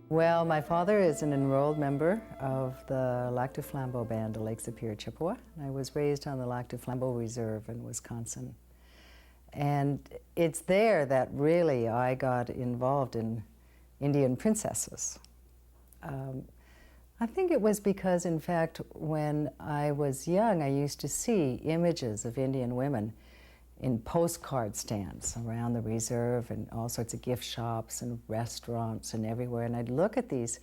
Well, my father is an enrolled member of the Lac du Flambeau Band of Lake Superior, Chippewa. I was raised on the Lac du Flambeau Reserve in Wisconsin. And it's there that really I got involved in Indian princesses. I think it was because, in fact, when I was young, I used to see images of Indian women in postcard stands around the reserve and all sorts of gift shops and restaurants and everywhere. And I'd look at these,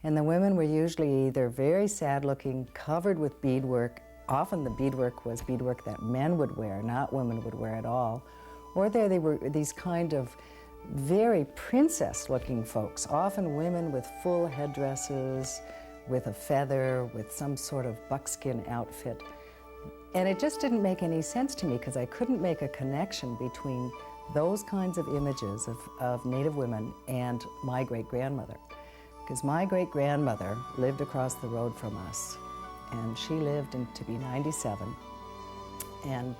and the women were usually either very sad-looking, covered with beadwork. Often the beadwork was beadwork that men would wear, not women would wear at all. Or there they were these kind of very princess-looking folks, often women with full headdresses, with a feather, with some sort of buckskin outfit. And it just didn't make any sense to me because I couldn't make a connection between those kinds of images of Native women and my great-grandmother. Because my great-grandmother lived across the road from us, and she lived to be 97. And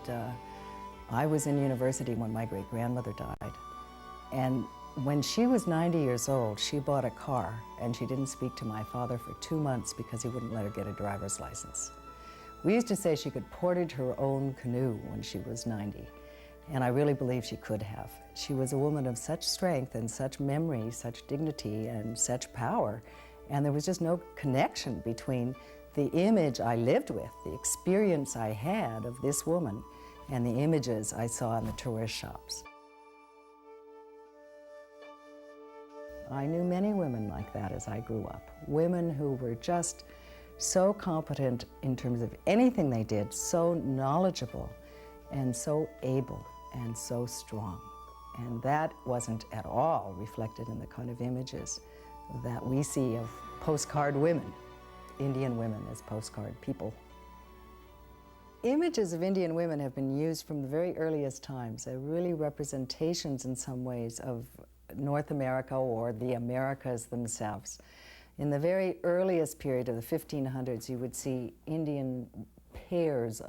I was in university when my great-grandmother died. And when she was 90 years old, she bought a car, and she didn't speak to my father for 2 months because he wouldn't let her get a driver's license. We used to say she could portage her own canoe when she was 90, and I really believe she could have. She was a woman of such strength and such memory, such dignity and such power, and there was just no connection between the image I lived with, the experience I had of this woman, and the images I saw in the tourist shops. I knew many women like that as I grew up, women who were just so competent in terms of anything they did, so knowledgeable and so able and so strong. And that wasn't at all reflected in the kind of images that we see of postcard women, Indian women as postcard people. Images of Indian women have been used from the very earliest times. They're really representations in some ways of North America or the Americas themselves. In the very earliest period of the 1500s, you would see Indian pairs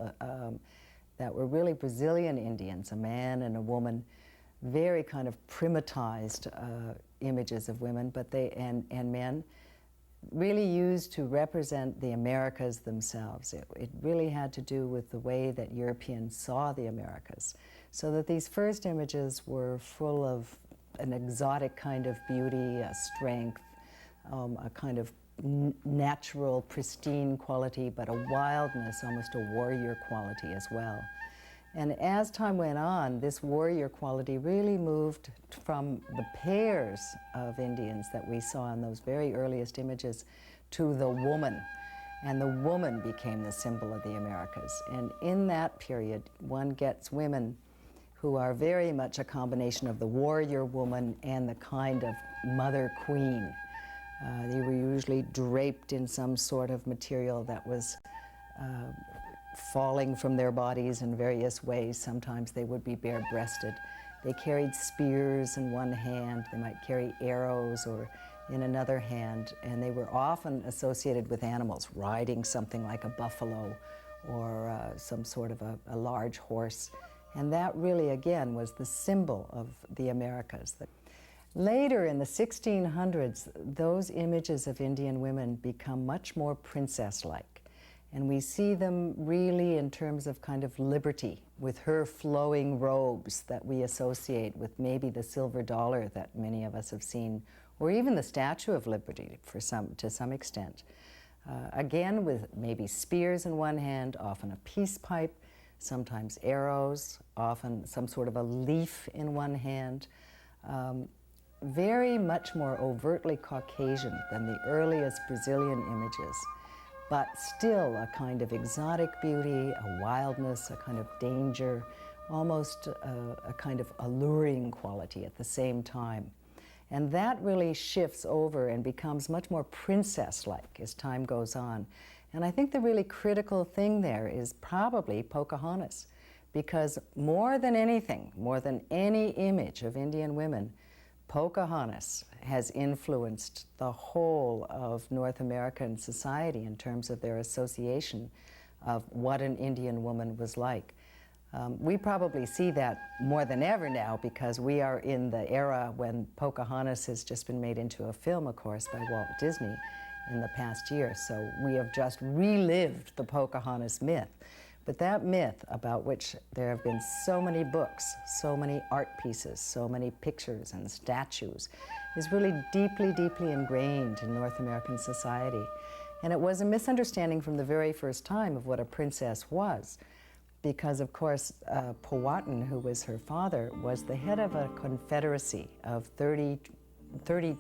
that were really Brazilian Indians, a man and a woman, very kind of primatized images of women, but and men, really used to represent the Americas themselves. It really had to do with the way that Europeans saw the Americas. So that these first images were full of an exotic kind of beauty, a strength, a kind of natural, pristine quality, but a wildness, almost a warrior quality as well. And as time went on, this warrior quality really moved from the pairs of Indians that we saw in those very earliest images to the woman. And the woman became the symbol of the Americas. And in that period, one gets women who are very much a combination of the warrior woman and the kind of mother queen. They were usually draped in some sort of material that was falling from their bodies in various ways. Sometimes they would be bare-breasted. They carried spears in one hand. They might carry arrows or in another hand, and they were often associated with animals, riding something like a buffalo or some sort of a large horse. And that really, again, was the symbol of the Americas. Later in the 1600s, those images of Indian women become much more princess-like. And we see them really in terms of kind of liberty, with her flowing robes that we associate with maybe the silver dollar that many of us have seen, or even the Statue of Liberty to some extent. Again, with maybe spears in one hand, often a peace pipe, sometimes arrows, often some sort of a leaf in one hand. Very much more overtly Caucasian than the earliest Brazilian images, but still a kind of exotic beauty, a wildness, a kind of danger, almost a kind of alluring quality at the same time. And that really shifts over and becomes much more princess-like as time goes on. And I think the really critical thing there is probably Pocahontas, because more than anything, more than any image of Indian women, Pocahontas has influenced the whole of North American society in terms of their association of what an Indian woman was like. We probably see that more than ever now because we are in the era when Pocahontas has just been made into a film, of course, by Walt Disney in the past year. So we have just relived the Pocahontas myth. But that myth, about which there have been so many books, so many art pieces, so many pictures and statues, is really deeply, deeply ingrained in North American society. And it was a misunderstanding from the very first time of what a princess was. Because, of course, Powhatan, who was her father, was the head of a confederacy of 30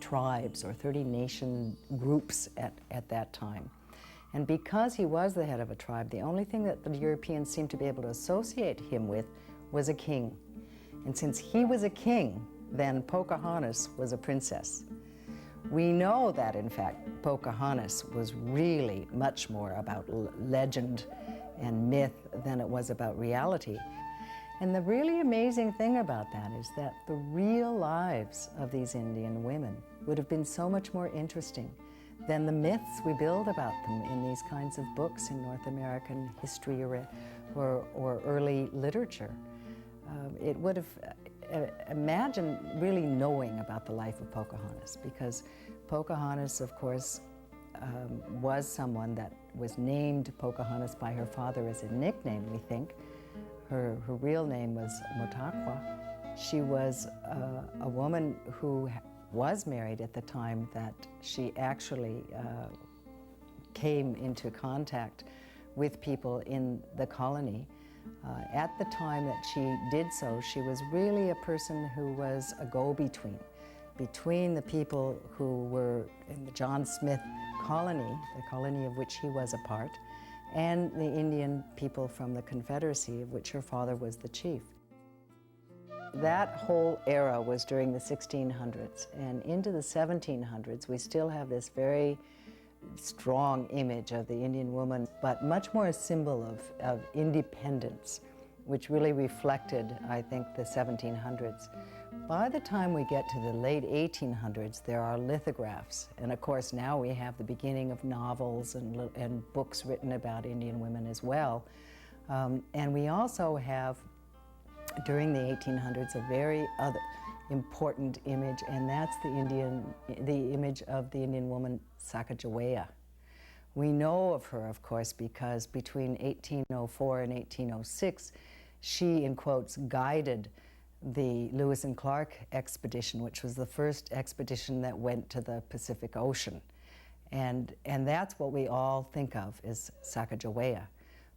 tribes or 30 nation groups at that time. And because he was the head of a tribe, the only thing that the Europeans seemed to be able to associate him with was a king. And since he was a king, then Pocahontas was a princess. We know that, in fact, Pocahontas was really much more about legend and myth than it was about reality. And the really amazing thing about that is that the real lives of these Indian women would have been so much more interesting than the myths we build about them in these kinds of books in North American history or early literature. It would have, imagine really knowing about the life of Pocahontas, because Pocahontas, of course, was someone that was named Pocahontas by her father as a nickname, we think. Her real name was Motaqua. She was a woman who was married at the time that she actually came into contact with people in the colony. At the time that she did so, she was really a person who was a between the people who were in the John Smith colony, the colony of which he was a part, and the Indian people from the Confederacy, of which her father was the chief. That whole era was during the 1600s, and into the 1700s we still have this very strong image of the Indian woman, but much more a symbol of independence, which really reflected, I think, the 1700s. By the time we get to the late 1800s, there are lithographs. And of course, now we have the beginning of novels and books written about Indian women as well. And we also have, during the 1800s, a very important image, and that's the image of the Indian woman Sacagawea. We know of her, of course, because between 1804 and 1806, she, in quotes, guided the Lewis and Clark expedition, which was the first expedition that went to the Pacific Ocean. And that's what we all think of as Sacagawea.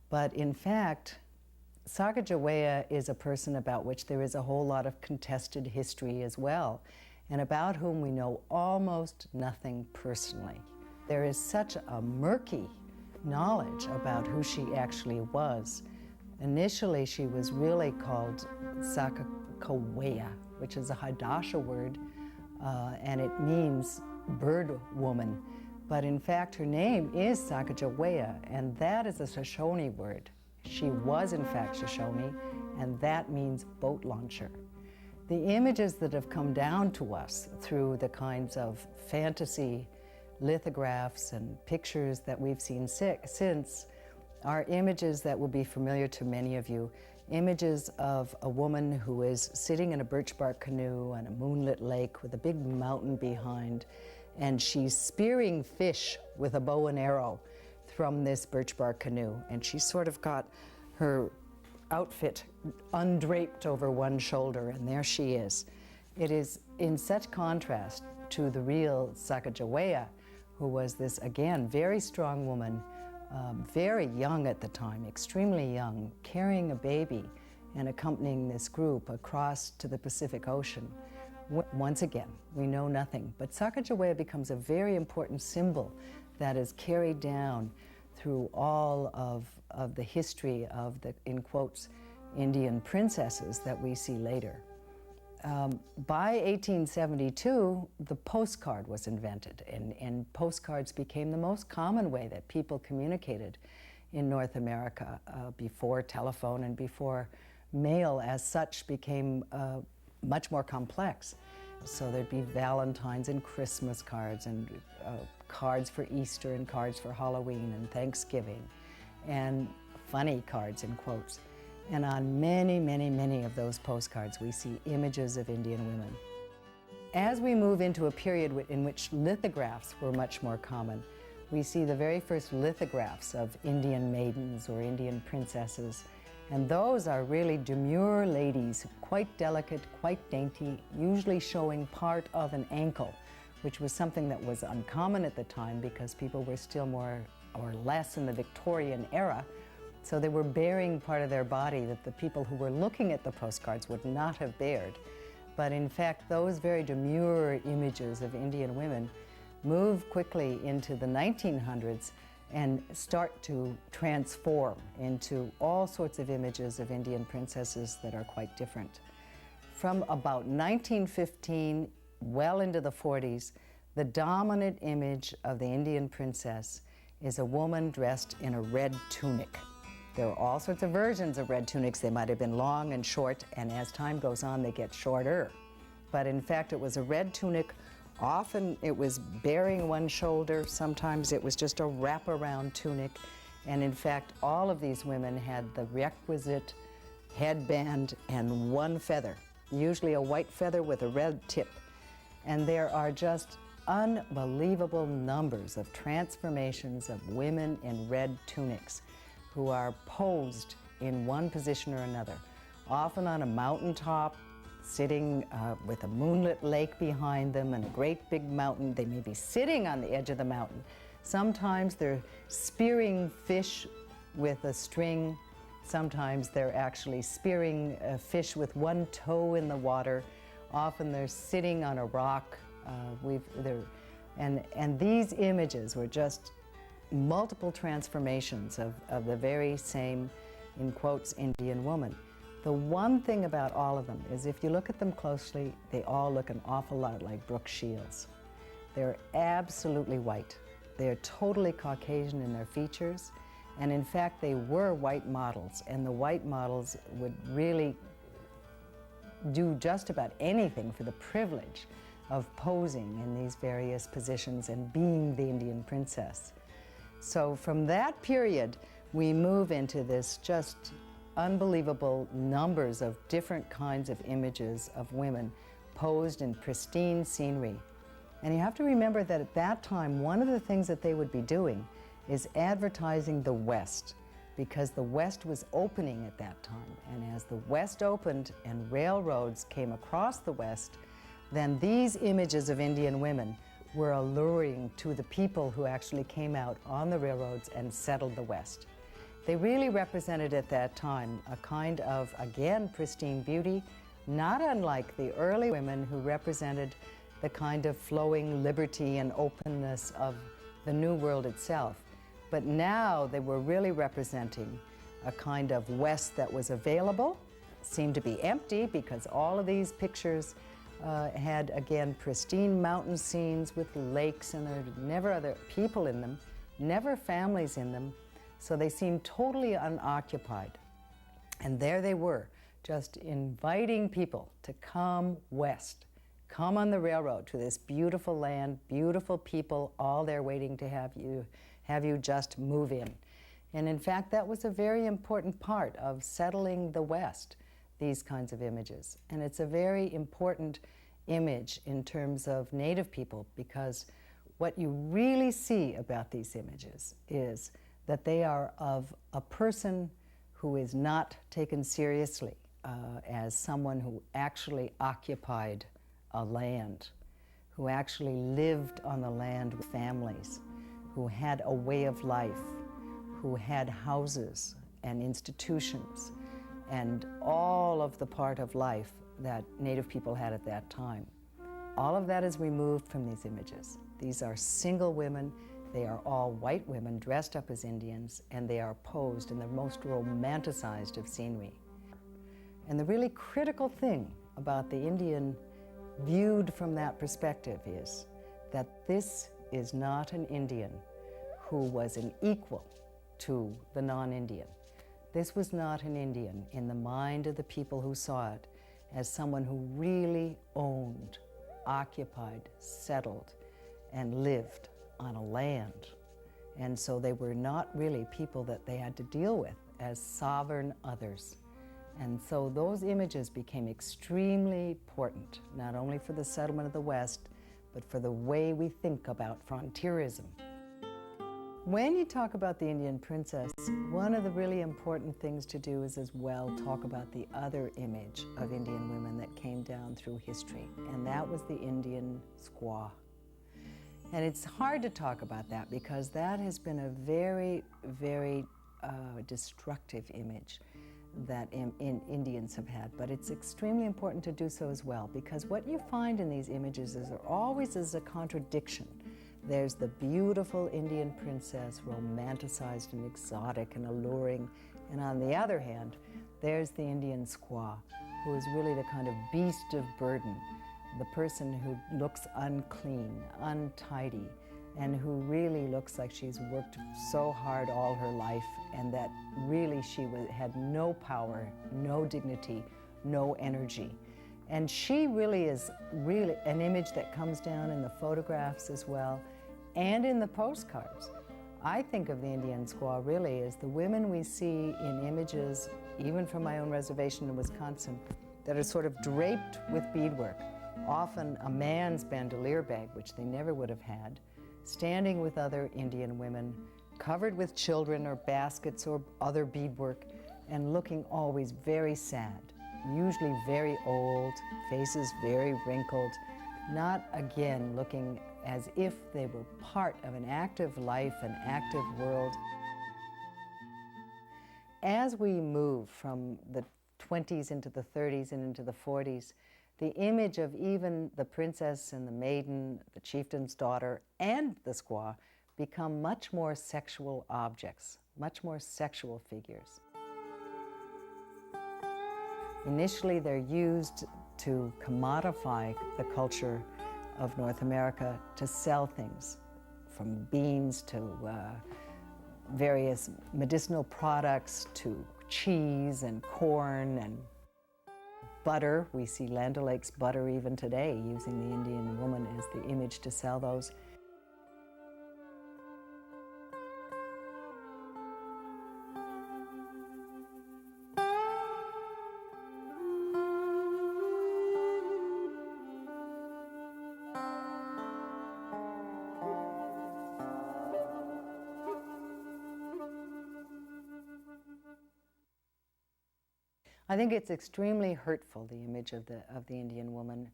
But in fact, Sacagawea is a person about which there is a whole lot of contested history as well, and about whom we know almost nothing personally. There is such a murky knowledge about who she actually was. Initially, she was really called Sacagawea, which is a Haudahsha word, and it means bird woman. But in fact, her name is Sacagawea, and that is a Shoshone word. She was, in fact, Shoshone, and that means boat launcher. The images that have come down to us through the kinds of fantasy lithographs and pictures that we've seen since are images that will be familiar to many of you. Images of a woman who is sitting in a birch bark canoe on a moonlit lake with a big mountain behind, and she's spearing fish with a bow and arrow from this birch bark canoe. And she's sort of got her outfit undraped over one shoulder, and there she is. It is in such contrast to the real Sacagawea, who was this, again, very strong woman, very young at the time, extremely young, carrying a baby and accompanying this group across to the Pacific Ocean. Once again, we know nothing, but Sacagawea becomes a very important symbol that is carried down through all of the history of the, in quotes, Indian princesses that we see later. By 1872, the postcard was invented, and postcards became the most common way that people communicated in North America before telephone and before mail as such became much more complex. So there'd be Valentine's and Christmas cards and cards for Easter and cards for Halloween and Thanksgiving and funny cards in quotes. And on many, many, many of those postcards, we see images of Indian women. As we move into a period in which lithographs were much more common, we see the very first lithographs of Indian maidens or Indian princesses. And those are really demure ladies, quite delicate, quite dainty, usually showing part of an ankle, which was something that was uncommon at the time because people were still more or less in the Victorian era. So they were bearing part of their body that the people who were looking at the postcards would not have bared. But in fact, those very demure images of Indian women move quickly into the 1900s and start to transform into all sorts of images of Indian princesses that are quite different. From about 1915, well into the 40s, the dominant image of the Indian princess is a woman dressed in a red tunic. There are all sorts of versions of red tunics. They might have been long and short, and as time goes on, they get shorter. But in fact, it was a red tunic. Often it was bearing one shoulder. Sometimes it was just a wraparound tunic. And in fact, all of these women had the requisite headband and one feather, usually a white feather with a red tip. And there are just unbelievable numbers of transformations of women in red tunics who are posed in one position or another, often on a mountaintop, sitting with a moonlit lake behind them and a great big mountain. They may be sitting on the edge of the mountain. Sometimes they're spearing fish with a string. Sometimes they're actually spearing a fish with one toe in the water. Often they're sitting on a rock. And these images were just multiple transformations of the very same, in quotes, Indian woman. The one thing about all of them is if you look at them closely, they all look an awful lot like Brooke Shields. They're absolutely white. They're totally Caucasian in their features. And in fact, they were white models, and the white models would really do just about anything for the privilege of posing in these various positions and being the Indian princess. So from that period, we move into this just unbelievable numbers of different kinds of images of women posed in pristine scenery. And you have to remember that at that time, one of the things that they would be doing is advertising the West, because the West was opening at that time. And as the West opened and railroads came across the West, then these images of Indian women were alluring to the people who actually came out on the railroads and settled the West. They really represented at that time a kind of, again, pristine beauty, not unlike the early women who represented the kind of flowing liberty and openness of the New World itself. But now they were really representing a kind of West that was available, seemed to be empty because all of these pictures had, again, pristine mountain scenes with lakes, and there were never other people in them, never families in them, so they seemed totally unoccupied. And there they were, just inviting people to come west, come on the railroad to this beautiful land, beautiful people, all there waiting to have you just move in. And in fact, that was a very important part of settling the West, these kinds of images. And it's a very important image in terms of Native people, because what you really see about these images is that they are of a person who is not taken seriously as someone who actually occupied a land, who actually lived on the land with families, who had a way of life, who had houses and institutions, and all of the part of life that Native people had at that time. All of that is removed from these images. These are single women. They are all white women dressed up as Indians, and they are posed in the most romanticized of scenery. And the really critical thing about the Indian viewed from that perspective is that this is not an Indian who was an equal to the non-Indian. This was not an Indian in the mind of the people who saw it as someone who really owned, occupied, settled, and lived on a land. And so they were not really people that they had to deal with as sovereign others. And so those images became extremely important, not only for the settlement of the West, but for the way we think about frontierism. When you talk about the Indian princess, one of the really important things to do is as well talk about the other image of Indian women that came down through history, and that was the Indian squaw. And it's hard to talk about that because that has been a very, very destructive image that Indians have had. But it's extremely important to do so as well, because what you find in these images is there always is a contradiction. There's the beautiful Indian princess, romanticized and exotic and alluring, and on the other hand, there's the Indian squaw, who is really the kind of beast of burden, the person who looks unclean, untidy, and who really looks like she's worked so hard all her life, and that really she had no power, no dignity, no energy. And she really is really an image that comes down in the photographs as well, and in the postcards. I think of the Indian squaw really as the women we see in images, even from my own reservation in Wisconsin, that are sort of draped with beadwork, often a man's bandolier bag, which they never would have had, standing with other Indian women, covered with children or baskets or other beadwork, and looking always very sad, usually very old, faces very wrinkled, not again looking as if they were part of an active life, an active world. As we move from the 20s into the 30s and into the 40s, the image of even the princess and the maiden, the chieftain's daughter, and the squaw become much more sexual objects, much more sexual figures. Initially, they're used to commodify the culture of North America, to sell things, from beans to various medicinal products to cheese and corn and butter. We see Land O'Lakes butter even today, using the Indian woman as the image to sell those. I think it's extremely hurtful, the image of the Indian woman,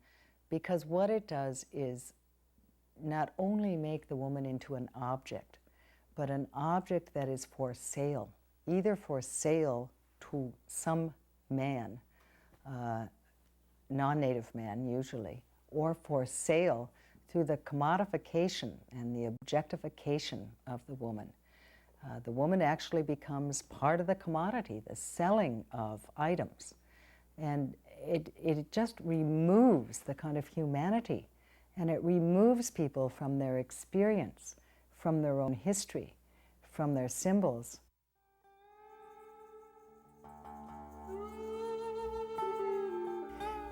because what it does is not only make the woman into an object, but an object that is for sale, either for sale to some man, non-native man usually, or for sale through the commodification and the objectification of the woman. The woman actually becomes part of the commodity, the selling of items. And it just removes the kind of humanity, and it removes people from their experience, from their own history, from their symbols.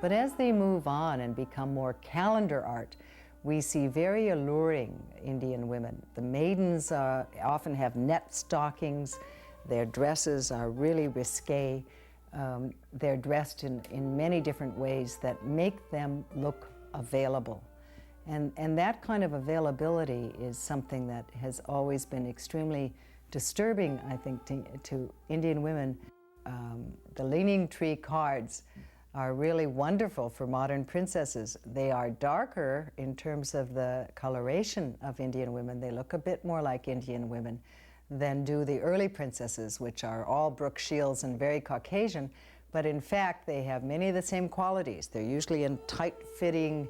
But as they move on and become more calendar art, we see very alluring Indian women. The maidens often have net stockings. Their dresses are really risque. They're dressed in many different ways that make them look available. And that kind of availability is something that has always been extremely disturbing, I think, to Indian women. The Leaning Tree cards are really wonderful for modern princesses. They are darker in terms of the coloration of Indian women. They look a bit more like Indian women than do the early princesses, which are all Brooke Shields and very Caucasian, but in fact they have many of the same qualities. They're usually in tight-fitting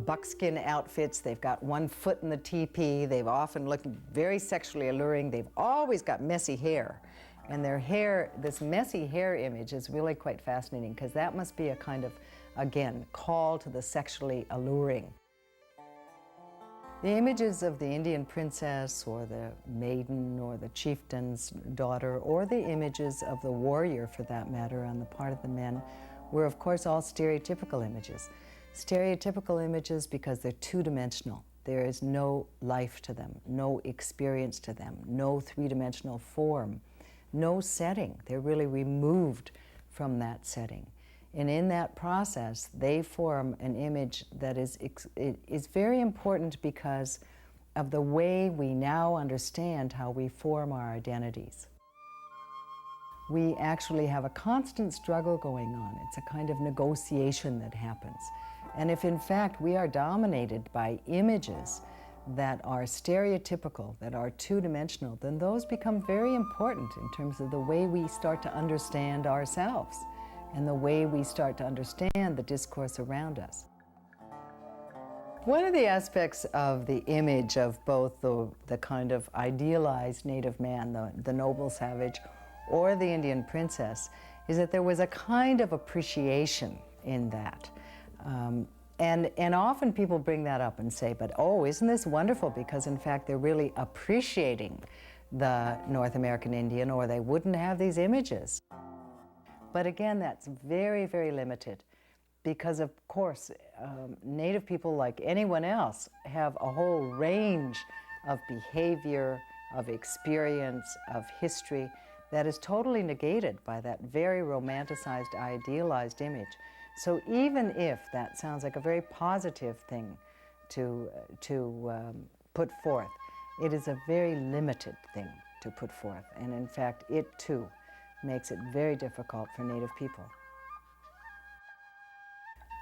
buckskin outfits. They've got one foot in the teepee. They've often looked very sexually alluring. They've always got messy hair. And their hair, this messy hair image is really quite fascinating, because that must be a kind of, again, call to the sexually alluring. The images of the Indian princess or the maiden or the chieftain's daughter, or the images of the warrior, for that matter, on the part of the men, were of course all stereotypical images. Stereotypical images because they're two-dimensional. There is no life to them, no experience to them, no three-dimensional form. No setting. They're really removed from that setting. And in that process, they form an image that is very important because of the way we now understand how we form our identities. We actually have a constant struggle going on. It's a kind of negotiation that happens. And if in fact we are dominated by images that are stereotypical, that are two-dimensional, then those become very important in terms of the way we start to understand ourselves and the way we start to understand the discourse around us. One of the aspects of the image of both the kind of idealized native man, the noble savage, or the Indian princess, is that there was a kind of appreciation in that. And often people bring that up and say, but oh, isn't this wonderful? Because in fact, they're really appreciating the North American Indian, or they wouldn't have these images. But again, that's very, very limited. Because of course, Native people, like anyone else, have a whole range of behavior, of experience, of history that is totally negated by that very romanticized, idealized image. So even if that sounds like a very positive thing to put forth, it is a very limited thing to put forth. And in fact, it too makes it very difficult for Native people.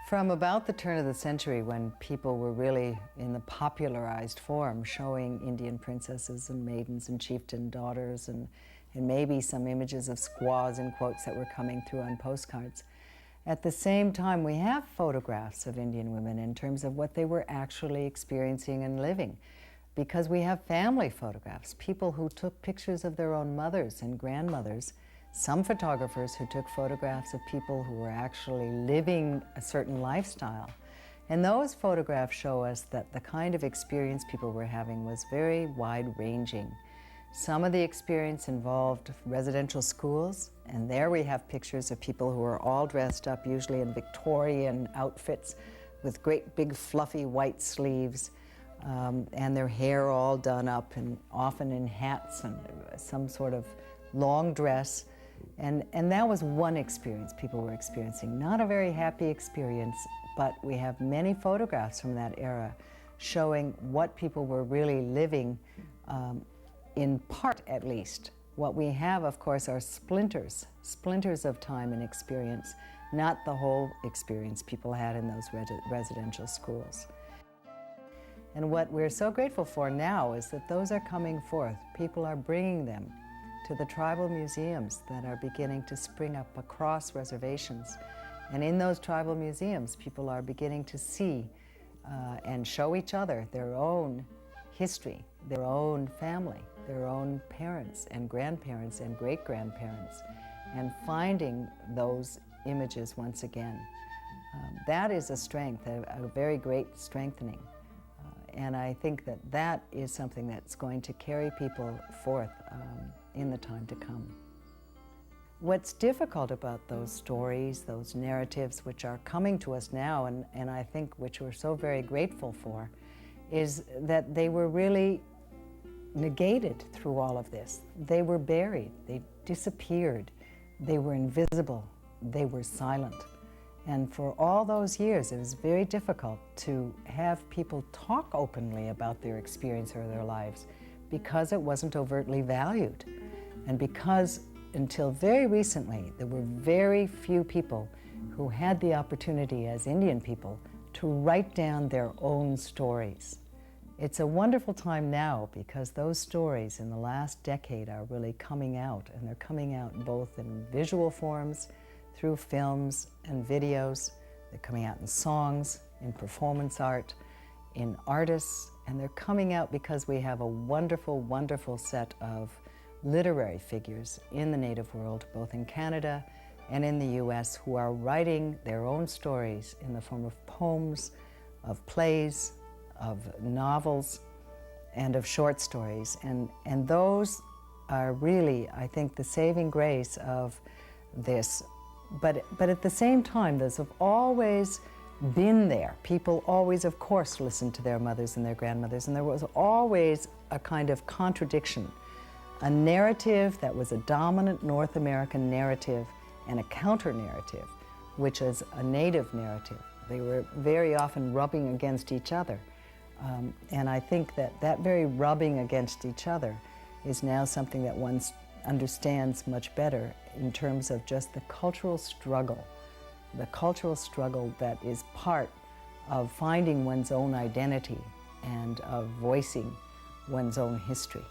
From about the turn of the century, when people were really in the popularized form, showing Indian princesses and maidens and chieftain daughters and maybe some images of squaws in quotes that were coming through on postcards, at the same time we have photographs of Indian women in terms of what they were actually experiencing and living. Because we have family photographs, people who took pictures of their own mothers and grandmothers, some photographers who took photographs of people who were actually living a certain lifestyle. And those photographs show us that the kind of experience people were having was very wide-ranging. Some of the experience involved residential schools, and there we have pictures of people who are all dressed up, usually in Victorian outfits, with great big fluffy white sleeves, and their hair all done up, and often in hats and some sort of long dress. And that was one experience people were experiencing. Not a very happy experience, but we have many photographs from that era showing what people were really living, in part at least. What we have, of course, are splinters of time and experience, not the whole experience people had in those residential schools. And what we're so grateful for now is that those are coming forth. People are bringing them to the tribal museums that are beginning to spring up across reservations. And in those tribal museums, people are beginning to see and show each other their own history, their own family, their own parents and grandparents and great-grandparents, and finding those images once again. That is a strength, a very great strengthening. And I think that that is something that's going to carry people forth in the time to come. What's difficult about those stories, those narratives which are coming to us now, and I think which we're so very grateful for, is that they were really negated through all of this. They were buried, they disappeared, they were invisible, they were silent. And for all those years, it was very difficult to have people talk openly about their experience or their lives because it wasn't overtly valued. And because until very recently, there were very few people who had the opportunity as Indian people to write down their own stories. It's a wonderful time now because those stories in the last decade are really coming out, and they're coming out both in visual forms, through films and videos. They're coming out in songs, in performance art, in artists, and they're coming out because we have a wonderful, wonderful set of literary figures in the Native world, both in Canada and in the US, who are writing their own stories in the form of poems, of plays, of novels, and of short stories. And those are really, I think, the saving grace of this. But at the same time, those have always been there. People always, of course, listened to their mothers and their grandmothers, and there was always a kind of contradiction. A narrative that was a dominant North American narrative and a counter-narrative, which is a native narrative. They were very often rubbing against each other. And I think that that very rubbing against each other is now something that one understands much better in terms of just the cultural struggle that is part of finding one's own identity and of voicing one's own history.